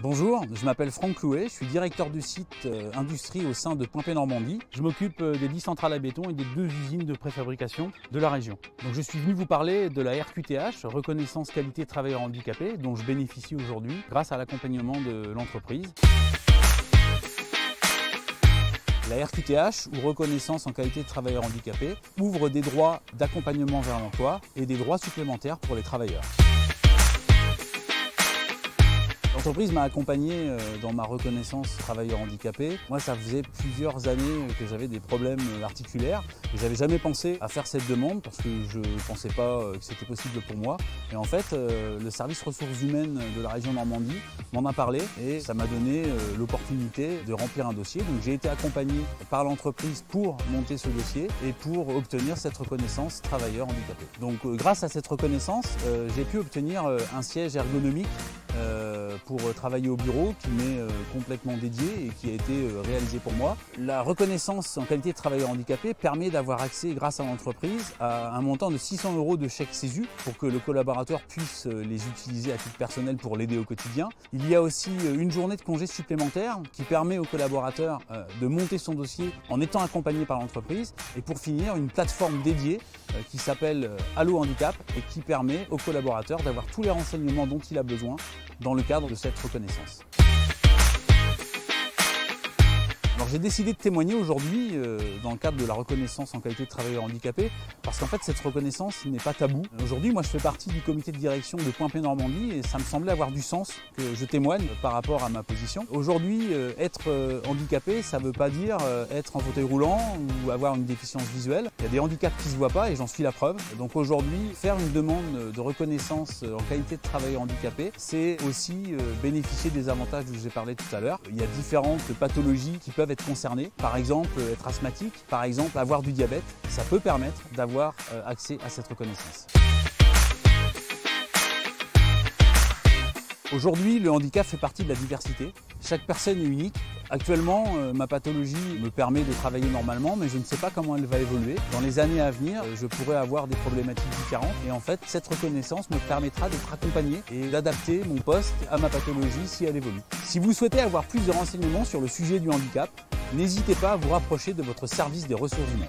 Bonjour, je m'appelle Franck Clouet, je suis directeur du site industrie au sein de Point-P Normandie. Je m'occupe des 10 centrales à béton et des 2 usines de préfabrication de la région. Donc je suis venu vous parler de la RQTH, reconnaissance qualité travailleurs handicapés, dont je bénéficie aujourd'hui grâce à l'accompagnement de l'entreprise. La RQTH, ou reconnaissance en qualité de travailleur handicapé, ouvre des droits d'accompagnement vers l'emploi et des droits supplémentaires pour les travailleurs. L'entreprise m'a accompagné dans ma reconnaissance travailleur handicapé. Moi, ça faisait plusieurs années que j'avais des problèmes articulaires et j'avais jamais pensé à faire cette demande parce que je ne pensais pas que c'était possible pour moi. Et en fait, le service ressources humaines de la région Normandie m'en a parlé et ça m'a donné l'opportunité de remplir un dossier. Donc j'ai été accompagné par l'entreprise pour monter ce dossier et pour obtenir cette reconnaissance travailleur handicapé. Donc grâce à cette reconnaissance, j'ai pu obtenir un siège ergonomique pour travailler au bureau qui m'est complètement dédié et qui a été réalisé pour moi. La reconnaissance en qualité de travailleur handicapé permet d'avoir accès grâce à l'entreprise à un montant de 600 € de chèque CESU pour que le collaborateur puisse les utiliser à titre personnel pour l'aider au quotidien. Il y a aussi une journée de congé supplémentaire qui permet au collaborateur de monter son dossier en étant accompagné par l'entreprise. Et pour finir, une plateforme dédiée qui s'appelle Allo Handicap et qui permet au collaborateur d'avoir tous les renseignements dont il a besoin dans le cadre de cette reconnaissance. Alors j'ai décidé de témoigner aujourd'hui dans le cadre de la reconnaissance en qualité de travailleur handicapé parce qu'en fait cette reconnaissance n'est pas tabou. Aujourd'hui moi je fais partie du comité de direction de Point-P Normandie et ça me semblait avoir du sens que je témoigne par rapport à ma position. Aujourd'hui être handicapé ça ne veut pas dire être en fauteuil roulant ou avoir une déficience visuelle. Il y a des handicaps qui ne se voient pas et j'en suis la preuve. Donc aujourd'hui faire une demande de reconnaissance en qualité de travailleur handicapé c'est aussi bénéficier des avantages dont j'ai parlé tout à l'heure. Il y a différentes pathologies qui peuvent être concernés, par exemple être asthmatique, par exemple avoir du diabète, ça peut permettre d'avoir accès à cette reconnaissance. Aujourd'hui, le handicap fait partie de la diversité. Chaque personne est unique. Actuellement, ma pathologie me permet de travailler normalement, mais je ne sais pas comment elle va évoluer. Dans les années à venir, je pourrais avoir des problématiques différentes. Et en fait, cette reconnaissance me permettra d'être accompagné et d'adapter mon poste à ma pathologie si elle évolue. Si vous souhaitez avoir plus de renseignements sur le sujet du handicap, n'hésitez pas à vous rapprocher de votre service des ressources humaines.